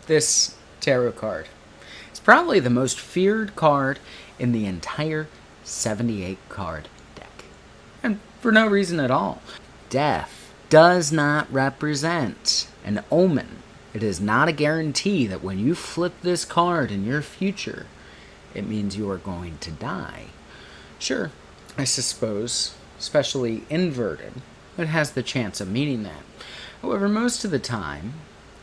this tarot card. It's probably the most feared card in the entire 78 card deck. And for no reason at all. Death does not represent an omen. It is not a guarantee that when you flip this card in your future, it means you are going to die. Sure, I suppose, especially inverted, it has the chance of meaning that. However, most of the time,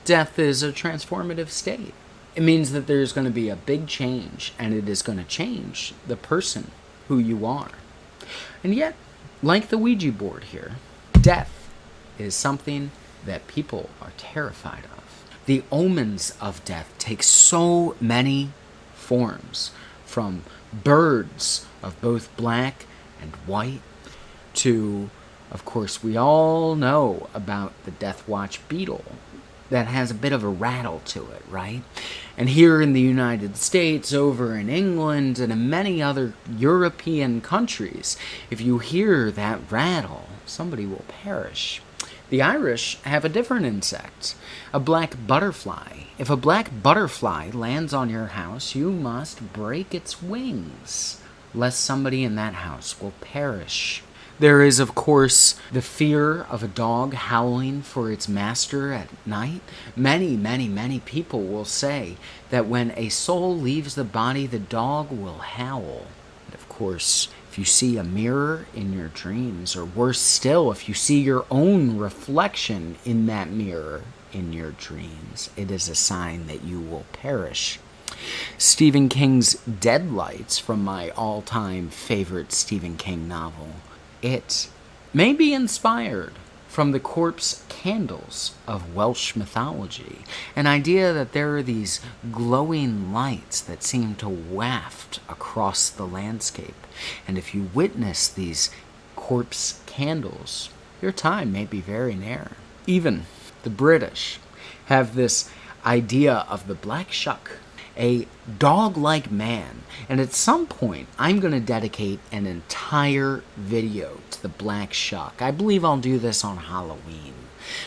death is a transformative state. It means that there's going to be a big change, and it is going to change the person who you are. And yet, like the Ouija board here, death is something that people are terrified of. The omens of death take so many forms, from birds of both black and white to, of course, we all know about the Death Watch beetle that has a bit of a rattle to it, right? And here in the United States, over in England, and in many other European countries, if you hear that rattle, somebody will perish. The Irish have a different insect, a black butterfly. If a black butterfly lands on your house, you must break its wings, lest somebody in that house will perish. There is, of course, the fear of a dog howling for its master at night. Many people will say that when a soul leaves the body, the dog will howl. And of course, if you see a mirror in your dreams, or worse still, if you see your own reflection in that mirror in your dreams, it is a sign that you will perish. Stephen King's Deadlights, from my all-time favorite Stephen King novel, it may be inspired from the corpse candles of Welsh mythology, an idea that there are these glowing lights that seem to waft across the landscape. And if you witness these corpse candles, your time may be very near. Even the British have this idea of the Black Shuck, a dog-like man. And at some point, I'm going to dedicate an entire video to the Black Shuck. I believe I'll do this on Halloween.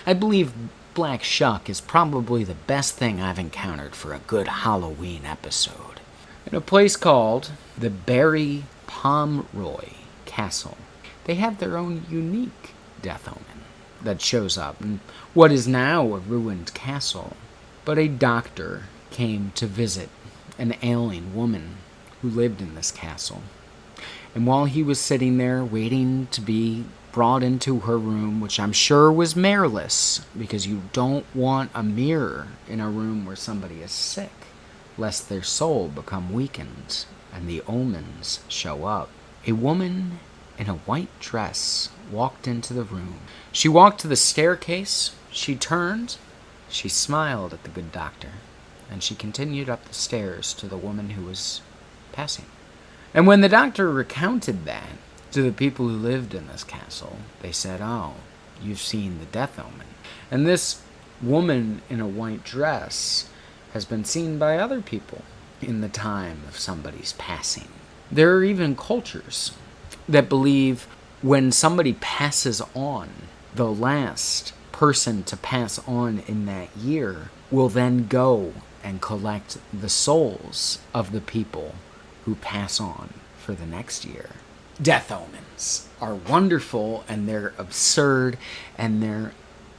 I believe Black Shuck is probably the best thing I've encountered for a good Halloween episode. In a place called the Barry Pomeroy Castle, they have their own unique death omen that shows up in what is now a ruined castle. But a doctor came to visit an ailing woman who lived in this castle. And while he was sitting there waiting to be brought into her room, which I'm sure was mirrorless, because you don't want a mirror in a room where somebody is sick, lest their soul become weakened and the omens show up. A woman in a white dress walked into the room. She walked to the staircase, she turned, she smiled at the good doctor, and she continued up the stairs to the woman who was passing. And when the doctor recounted that to the people who lived in this castle, they said, "Oh, you've seen the death omen." And this woman in a white dress has been seen by other people in the time of somebody's passing. There are even cultures that believe when somebody passes on, the last person to pass on in that year will then go and collect the souls of the people who pass on for the next year. Death omens are wonderful, and they're absurd, and they're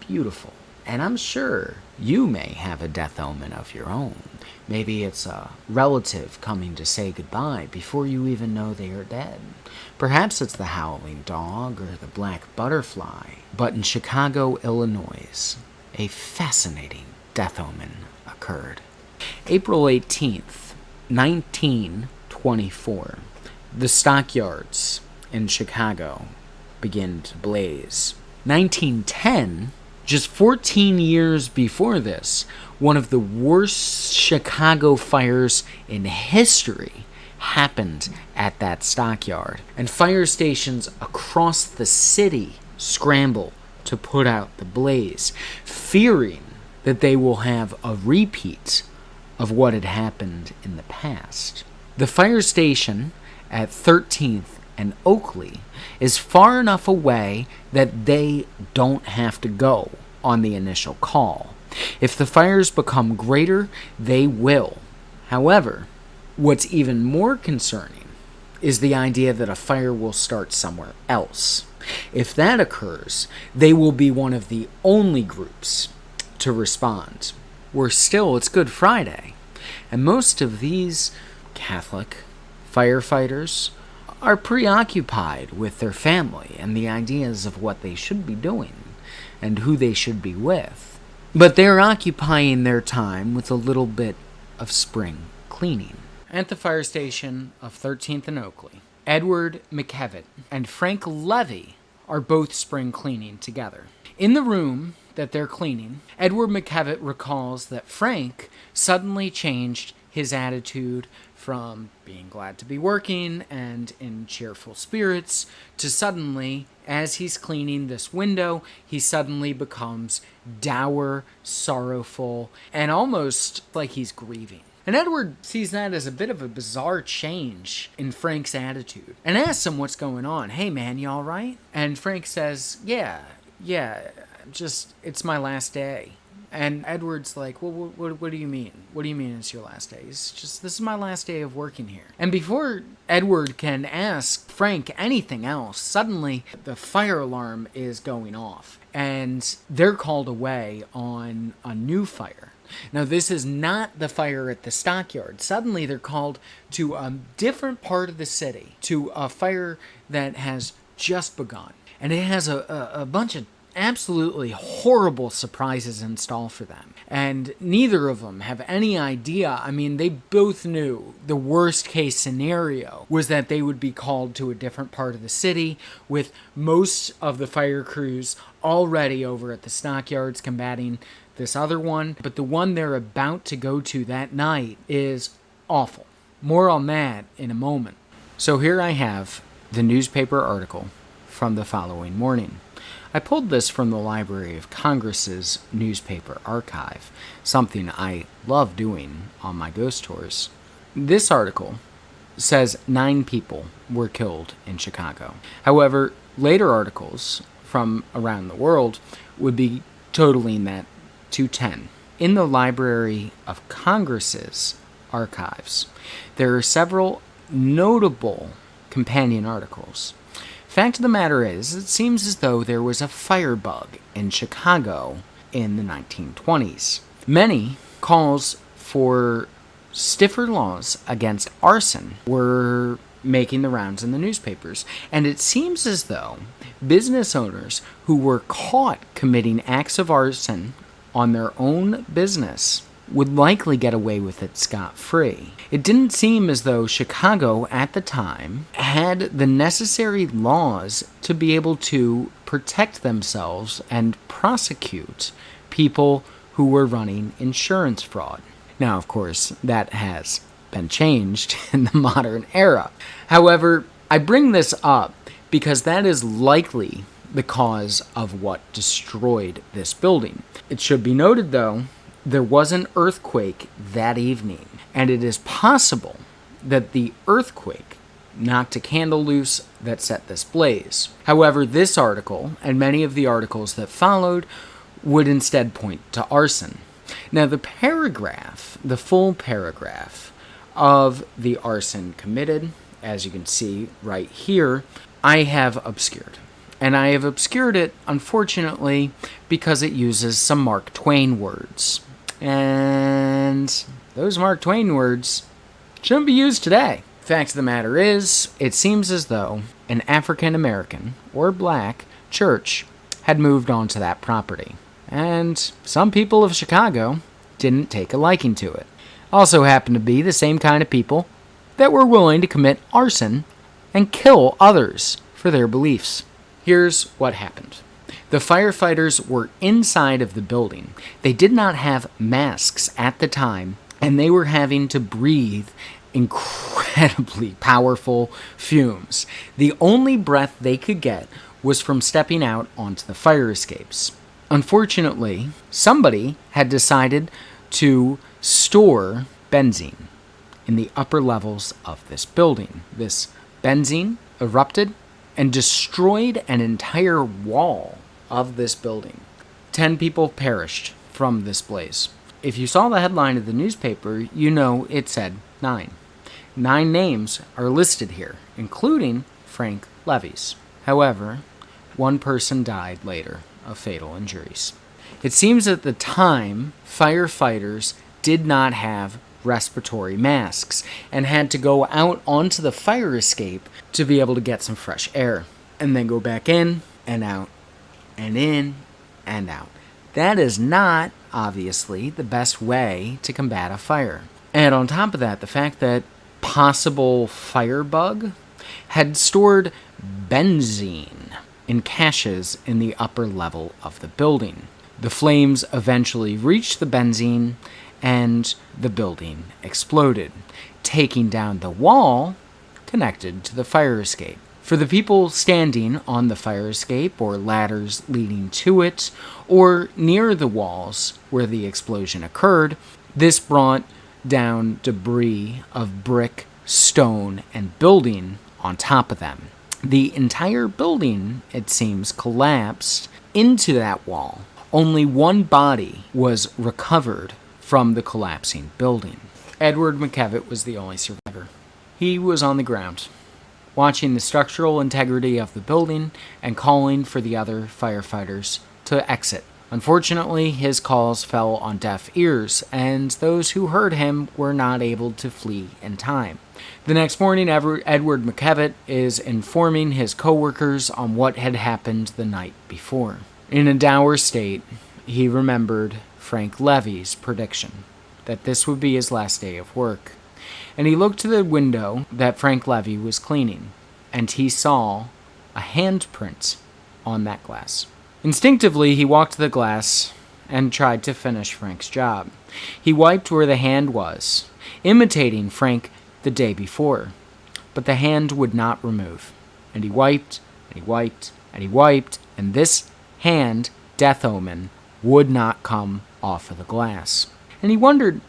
beautiful. And I'm sure you may have a death omen of your own. Maybe it's a relative coming to say goodbye before you even know they are dead. Perhaps it's the howling dog or the black butterfly. But in Chicago, Illinois, a fascinating death omen occurred. April 18th, 1924, the stockyards in Chicago begin to blaze. 1910, just 14 years before this, one of the worst Chicago fires in history happened at that stockyard. And fire stations across the city scramble to put out the blaze, fearing that they will have a repeat of what had happened in the past. The fire station at 13th and Oakley is far enough away that they don't have to go on the initial call. If the fires become greater, they will. However, what's even more concerning is the idea that a fire will start somewhere else. If that occurs, they will be one of the only groups to respond. Worse still, it's Good Friday, and most of these Catholic firefighters are preoccupied with their family and the ideas of what they should be doing and who they should be with. But they're occupying their time with a little bit of spring cleaning. At the fire station of 13th and Oakley, Edward McKevitt and Frank Leavy are both spring cleaning together. In the room that they're cleaning, Edward McKevitt recalls that Frank suddenly changed his attitude from being glad to be working and in cheerful spirits to suddenly, as he's cleaning this window, he suddenly becomes dour, sorrowful, and almost like he's grieving. And Edward sees that as a bit of a bizarre change in Frank's attitude and asks him what's going on. Hey man, you all right? And Frank says, yeah, just, it's my last day. And Edward's like, well, what do you mean? What do you mean it's your last day? It's just, this is my last day of working here. And before Edward can ask Frank anything else, suddenly the fire alarm is going off. And they're called away on a new fire. Now, this is not the fire at the stockyard. Suddenly, they're called to a different part of the city, to a fire that has just begun. And it has a bunch of absolutely horrible surprises in store for them. And neither of them have any idea. I mean, they both knew the worst case scenario was that they would be called to a different part of the city with most of the fire crews already over at the stockyards combating this other one. But the one they're about to go to that night is awful. More on that in a moment. So here I have the newspaper article from the following morning. I pulled this from the Library of Congress's newspaper archive, something I love doing on my ghost tours. This article says 9 people were killed in Chicago. However, later articles from around the world would be totaling that to 10. In the Library of Congress's archives, there are several notable companion articles. Fact of the matter is, it seems as though there was a firebug in Chicago in the 1920s. Many calls for stiffer laws against arson were making the rounds in the newspapers, and it seems as though business owners who were caught committing acts of arson on their own business would likely get away with it scot-free. It didn't seem as though Chicago at the time had the necessary laws to be able to protect themselves and prosecute people who were running insurance fraud. Now, of course, that has been changed in the modern era. However, I bring this up because that is likely the cause of what destroyed this building. It should be noted, though, there was an earthquake that evening, and it is possible that the earthquake knocked a candle loose that set this blaze. However, this article, and many of the articles that followed, would instead point to arson. Now, the full paragraph of the arson committed, as you can see right here, I have obscured. And I have obscured it, unfortunately, because it uses some Mark Twain words. And those Mark Twain words shouldn't be used today. Fact of the matter is, it seems as though an African American or black church had moved onto that property. And some people of Chicago didn't take a liking to it. Also happened to be the same kind of people that were willing to commit arson and kill others for their beliefs. Here's what happened. The firefighters were inside of the building. They did not have masks at the time, and they were having to breathe incredibly powerful fumes. The only breath they could get was from stepping out onto the fire escapes. Unfortunately, somebody had decided to store benzene in the upper levels of this building. This benzene erupted and destroyed an entire wall of this building. 10 people perished, from this blaze. If you saw the headline of the newspaper, you know it said 9. 9 names are listed here, including Frank Levy's. However, one person died later of fatal injuries. It seems at the time, firefighters did not have respiratory masks and had to go out onto the fire escape to be able to get some fresh air, and then go back in and out and in and out. That is not, obviously, the best way to combat a fire. And on top of that, the fact that possible firebug had stored benzene in caches in the upper level of the building. The flames eventually reached the benzene, and the building exploded, taking down the wall connected to the fire escape. For the people standing on the fire escape or ladders leading to it, or near the walls where the explosion occurred, this brought down debris of brick, stone, and building on top of them. The entire building, it seems, collapsed into that wall. Only one body was recovered from the collapsing building. Edward McKevitt was the only survivor. He was on the ground, watching the structural integrity of the building and calling for the other firefighters to exit. Unfortunately, his calls fell on deaf ears, and those who heard him were not able to flee in time. The next morning, Edward McKevitt is informing his coworkers on what had happened the night before. In a dour state, he remembered Frank Levy's prediction that this would be his last day of work. And he looked to the window that Frank Leavy was cleaning, and he saw a handprint on that glass. Instinctively, he walked to the glass and tried to finish Frank's job. He wiped where the hand was, imitating Frank the day before, but the hand would not remove. And he wiped, and he wiped, and he wiped, and this hand, Death Omen, would not come off of the glass. And he wondered,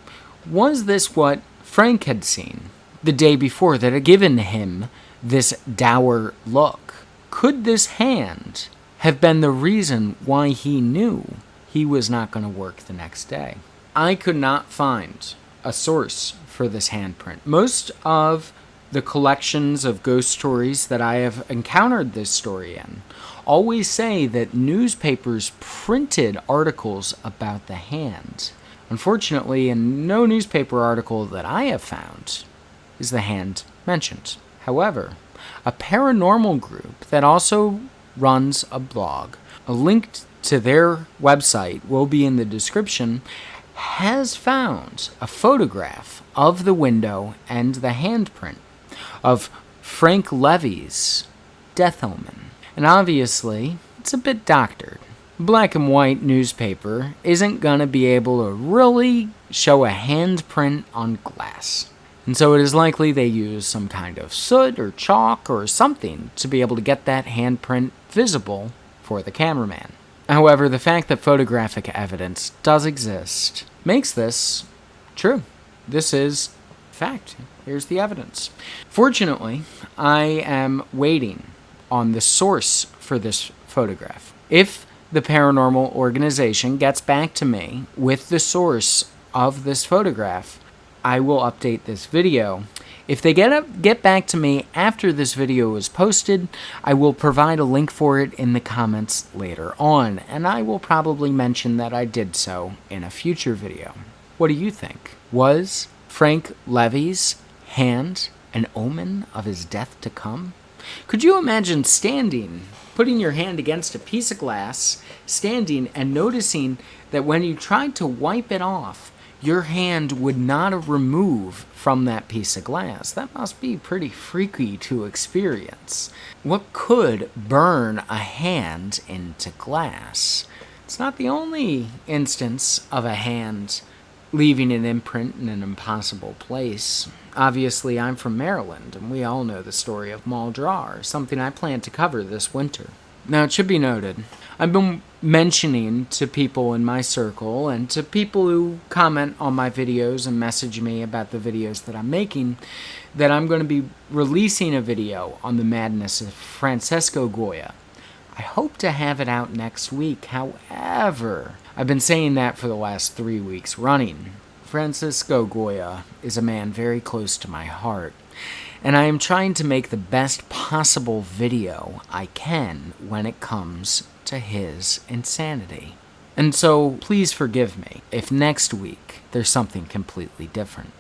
was this what Frank had seen the day before that had given him this dour look? Could this hand have been the reason why he knew he was not going to work the next day? I could not find a source for this handprint. Most of the collections of ghost stories that I have encountered this story in always say that newspapers printed articles about the hand. Unfortunately, in no newspaper article that I have found is the hand mentioned. However, a paranormal group that also runs a blog, a link to their website will be in the description, has found a photograph of the window and the handprint of Frank Levy's Death Omen. And obviously, it's a bit doctored. Black and white newspaper isn't going to be able to really show a handprint on glass. And so it is likely they use some kind of soot or chalk or something to be able to get that handprint visible for the cameraman. However, the fact that photographic evidence does exist makes this true. This is fact. Here's the evidence. Fortunately, I am waiting on the source for this photograph. If the paranormal organization gets back to me with the source of this photograph, I will update this video. If they get back to me after this video is posted, I will provide a link for it in the comments later on, and I will probably mention that I did so in a future video. What do you think? Was Frank Levy's hand an omen of his death to come? Could you imagine putting your hand against a piece of glass, standing and noticing that when you tried to wipe it off, your hand would not remove from that piece of glass? That must be pretty freaky to experience. What could burn a hand into glass? It's not the only instance of a hand leaving an imprint in an impossible place. Obviously, I'm from Maryland, and we all know the story of Mall Drawer, something I plan to cover this winter. Now, it should be noted, I've been mentioning to people in my circle and to people who comment on my videos and message me about the videos that I'm making that I'm going to be releasing a video on the madness of Francesco Goya. I hope to have it out next week. However, I've been saying that for the last 3 weeks running. Francisco Goya is a man very close to my heart, and I am trying to make the best possible video I can when it comes to his insanity. And so please forgive me if next week there's something completely different.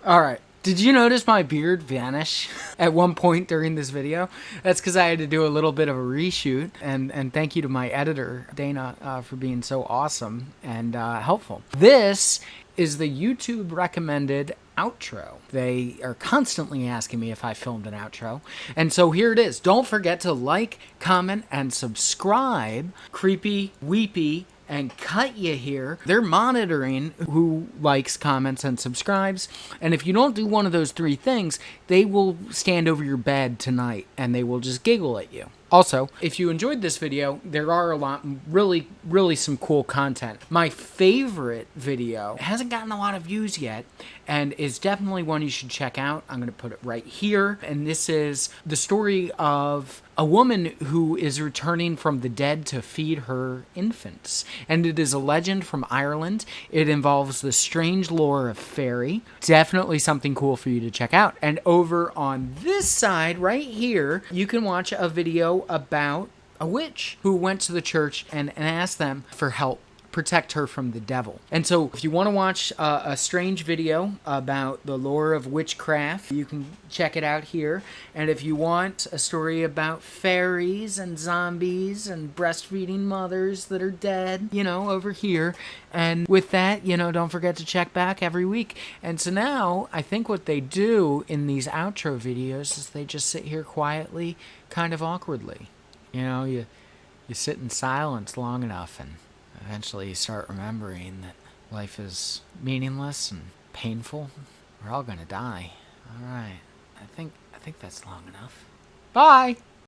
Alright, did you notice my beard vanish at one point during this video? That's because I had to do a little bit of a reshoot, and thank you to my editor, Dana, for being so awesome and helpful. This is the YouTube recommended outro. They are constantly asking me if I filmed an outro, and so here it is. Don't forget to like, comment, and subscribe. Creepy, weepy, and cut you here. They're monitoring who likes, comments, and subscribes. And if you don't do one of those 3 things, they will stand over your bed tonight and they will just giggle at you. Also, if you enjoyed this video, there are a lot, really some cool content. My favorite video hasn't gotten a lot of views yet and is definitely one you should check out. I'm going to put it right here. And this is the story of a woman who is returning from the dead to feed her infants. And it is a legend from Ireland. It involves the strange lore of fairy. Definitely something cool for you to check out. And over on this side, right here, you can watch a video about a witch who went to the church and asked them for help protect her from the devil. And so if you want to watch a strange video about the lore of witchcraft, you can check it out here. And if you want a story about fairies and zombies and breastfeeding mothers that are dead, over here. And with that, don't forget to check back every week. And so now I think what they do in these outro videos is they just sit here quietly, kind of awkwardly. You sit in silence long enough and eventually you start remembering that life is meaningless and painful. We're all gonna die. All right. I think that's long enough. Bye!